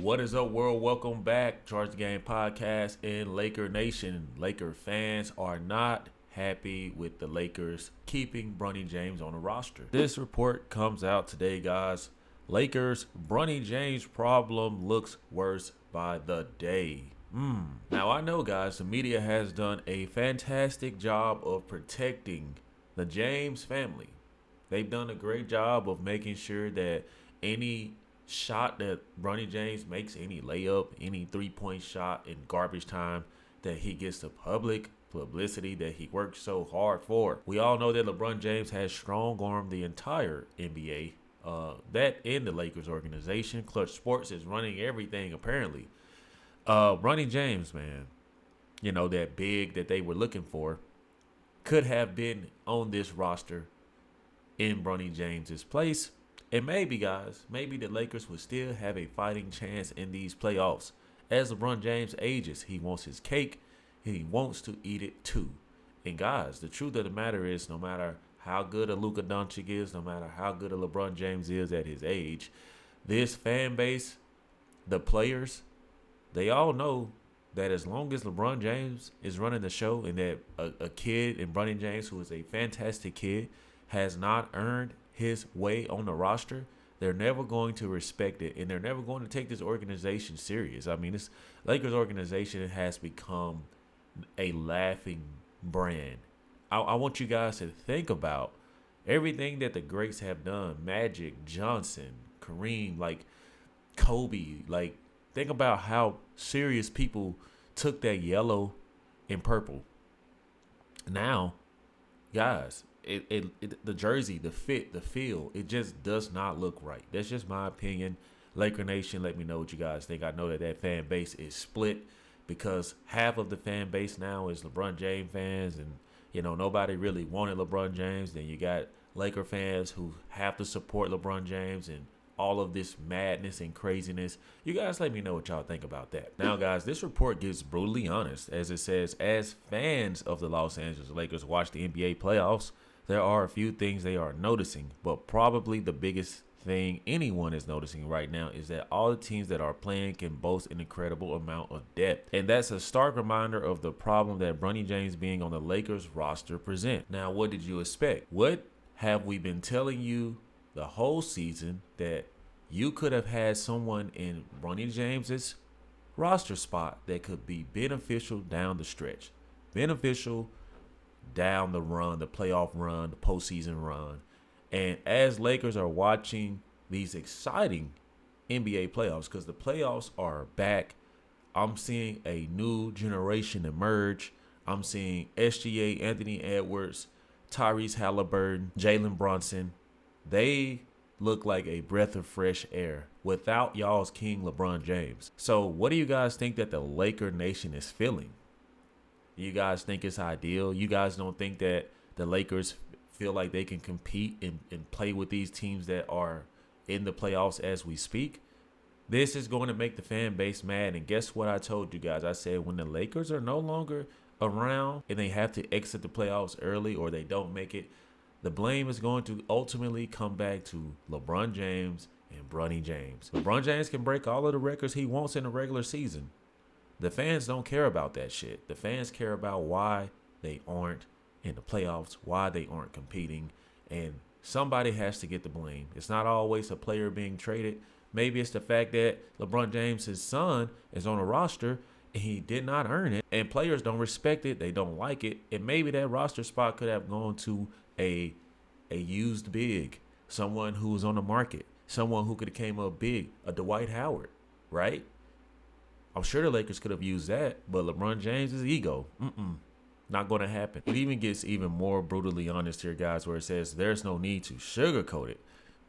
What is up, world? Welcome back. Charge the Game podcast in Laker Nation. Laker fans are not happy with the Lakers keeping Bronny James on the roster. This report comes out today, guys. Lakers Bronny James problem looks worse by the day. Now, I know, guys, the media has done a fantastic job of protecting the James family. They've done a great job of making sure that any shot that Bronny James makes, any layup, any three-point shot in garbage time, that he gets the public publicity that he worked so hard for. We all know that LeBron James has strong-armed the entire NBA. That in the Lakers organization. Clutch Sports is running everything, apparently. Bronny James, man, you know, that big that they were looking for, could have been on this roster in Bronny James's place. And maybe, guys, maybe the Lakers would still have a fighting chance in these playoffs. As LeBron James ages, he wants his cake and he wants to eat it too. And guys, the truth of the matter is, no matter how good a Luka Doncic is, no matter how good a LeBron James is at his age, this fan base, the players, they all know that as long as LeBron James is running the show and that a kid in Bronny James, who is a fantastic kid, has not earned his way on the roster, they're never going to respect it, and they're never going to take this organization serious. I mean, this Lakers organization has become a laughing brand. I want you guys to think about everything that the greats have done. Magic, Johnson, Kareem, like Kobe. Like, think about how serious people took that yellow and purple. Now, guys, the jersey, the fit, the feel, it just does not look right. That's just my opinion. Laker Nation, let me know what you guys think. I know that fan base is split because half of the fan base now is LeBron James fans, and you know, nobody really wanted LeBron James. Then you got Laker fans who have to support LeBron James and all of this madness and craziness. You guys let me know what y'all think about that. Now, guys, this report gets brutally honest, as it says, as fans of the Los Angeles Lakers watch the NBA playoffs, there are a few things they are noticing, but probably the biggest thing anyone is noticing right now is that all the teams that are playing can boast an incredible amount of depth. And that's a stark reminder of the problem that Bronny James being on the Lakers roster present. Now, what did you expect? What have we been telling you the whole season? That you could have had someone in Bronny James's roster spot that could be beneficial down the stretch, beneficial down the run, the playoff run, the postseason run. And as Lakers are watching these exciting NBA playoffs, because the playoffs are back, I'm seeing a new generation emerge. I'm seeing SGA, Anthony Edwards, Tyrese Halliburton, Jalen Brunson. They look like a breath of fresh air without y'all's king LeBron James. So what do you guys think that the Laker Nation is feeling? You guys think it's ideal? You guys don't think that the Lakers feel like they can compete and play with these teams that are in the playoffs as we speak? This is going to make the fan base mad. And guess what I told you guys? I said when the Lakers are no longer around and they have to exit the playoffs early or they don't make it, the blame is going to ultimately come back to LeBron James and Bronny James. LeBron James can break all of the records he wants in the regular season. The fans don't care about that shit. The fans care about why they aren't in the playoffs, why they aren't competing, and somebody has to get the blame. It's not always a player being traded. Maybe it's the fact that LeBron James' son is on a roster and he did not earn it, and players don't respect it, they don't like it, and maybe that roster spot could have gone to a used big, someone who was on the market, someone who could have came up big, a Dwight Howard, right? I'm sure the Lakers could have used that, but LeBron James' ego, not going to happen. It even gets even more brutally honest here, guys, where it says there's no need to sugarcoat it.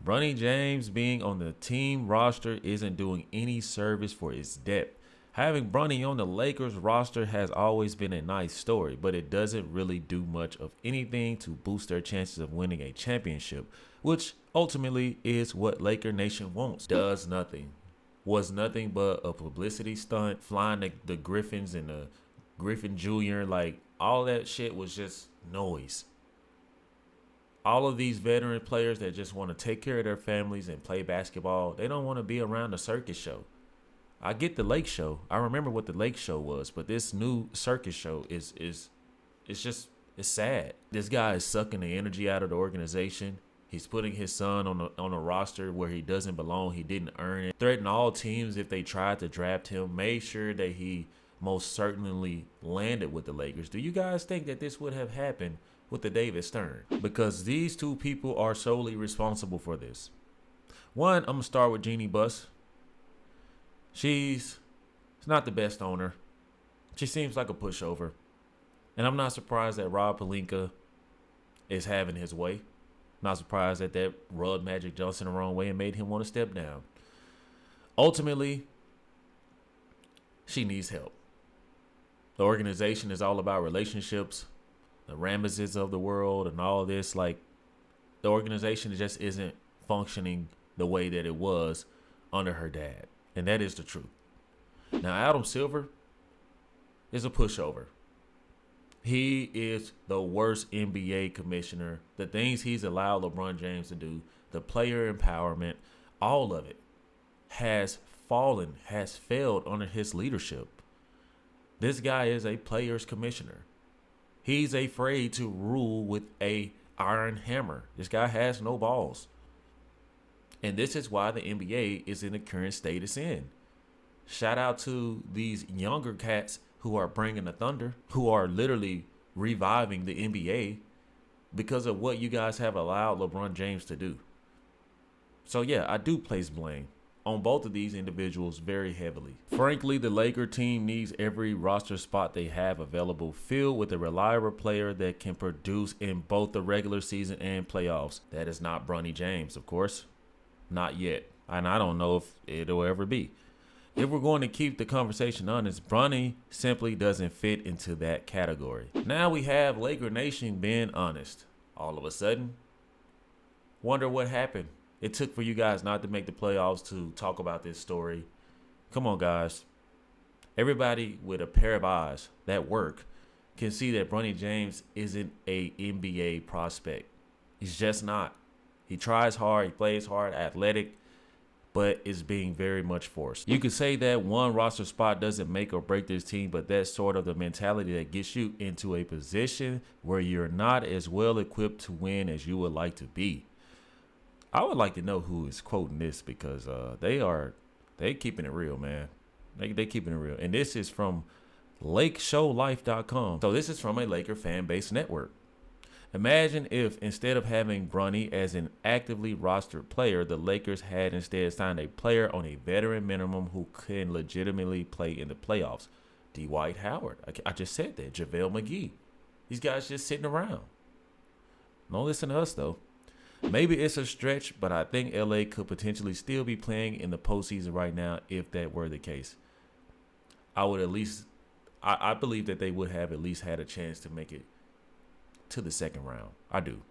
Bronny James being on the team roster isn't doing any service for his depth. Having Bronny on the Lakers roster has always been a nice story, but it doesn't really do much of anything to boost their chances of winning a championship, which ultimately is what Laker Nation wants. Does nothing. Was nothing but a publicity stunt, flying the Griffins and the Griffin Jr., like all that shit was just noise. All of these veteran players that just want to take care of their families and play basketball, they don't want to be around the circus show. I get the Lake Show. I remember what the Lake Show was, but this new circus show is it's sad. This guy is sucking the energy out of the organization. He's putting his son on a roster where he doesn't belong. He didn't earn it. Threatened all teams if they tried to draft him. Made sure that he most certainly landed with the Lakers. Do you guys think that this would have happened with the David Stern? Because these two people are solely responsible for this. One, I'm gonna start with Jeannie Buss. She's not the best owner. She seems like a pushover. And I'm not surprised that Rob Pelinka is having his way. Not surprised that rubbed Magic Johnson the wrong way and made him want to step down. Ultimately, she needs help. The organization is all about relationships, the Ramesses of the world and all this. Like, the organization just isn't functioning the way that it was under her dad. And that is the truth. Now, Adam Silver is a pushover. He is the worst NBA commissioner. The things he's allowed LeBron James to do, the player empowerment, all of it has failed under his leadership. This guy is a player's commissioner. He's afraid to rule with a iron hammer. This guy has no balls. And this is why the NBA is in the current state it's in. Shout out to these younger cats who are bringing the thunder, who are literally reviving the NBA because of what you guys have allowed LeBron James to do. So yeah, I do place blame on both of these individuals very heavily. Frankly, the Laker team needs every roster spot they have available filled with a reliable player that can produce in both the regular season and playoffs. That is not Bronny James, of course. Not yet. And I don't know if it'll ever be. If we're going to keep the conversation honest, Bronny simply doesn't fit into that category. Now we have Laker Nation being honest. All of a sudden, wonder what happened. It took for you guys not to make the playoffs to talk about this story. Come on, guys. Everybody with a pair of eyes that work can see that Bronny James isn't a NBA prospect. He's just not. He tries hard, he plays hard, athletic, but is being very much forced. You could say that one roster spot doesn't make or break this team, but that's sort of the mentality that gets you into a position where you're not as well equipped to win as you would like to be. I would like to know who is quoting this because they keeping it real, man. They keeping it real. And this is from LakeShowLife.com. So this is from a Laker fan base network. Imagine if instead of having Bronny as an actively rostered player, the Lakers had instead signed a player on a veteran minimum who can legitimately play in the playoffs. Dwight Howard. I just said that. JaVale McGee. These guys just sitting around. Don't listen to us, though. Maybe it's a stretch, but I think LA could potentially still be playing in the postseason right now if that were the case. I believe that they would have at least had a chance to make it to the second round. I do.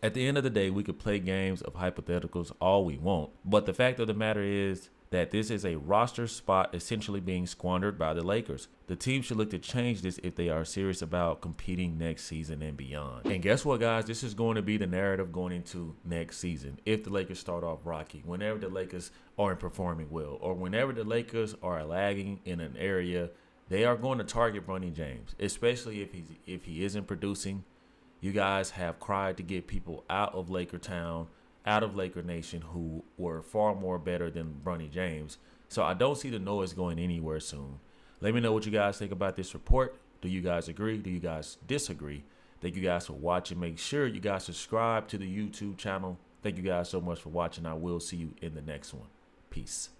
At the end of the day, we could play games of hypotheticals all we want, but the fact of the matter is that this is a roster spot essentially being squandered by the Lakers. The team should look to change this if they are serious about competing next season and beyond. And guess what, guys? This is going to be the narrative going into next season. If the Lakers start off rocky, whenever the Lakers aren't performing well, or whenever the Lakers are lagging in an area, they are going to target Bronny James, especially if he isn't producing. You guys have cried to get people out of Laker Town, out of Laker Nation, who were far more better than Bronny James. So I don't see the noise going anywhere soon. Let me know what you guys think about this report. Do you guys agree? Do you guys disagree? Thank you guys for watching. Make sure you guys subscribe to the YouTube channel. Thank you guys so much for watching. I will see you in the next one. Peace.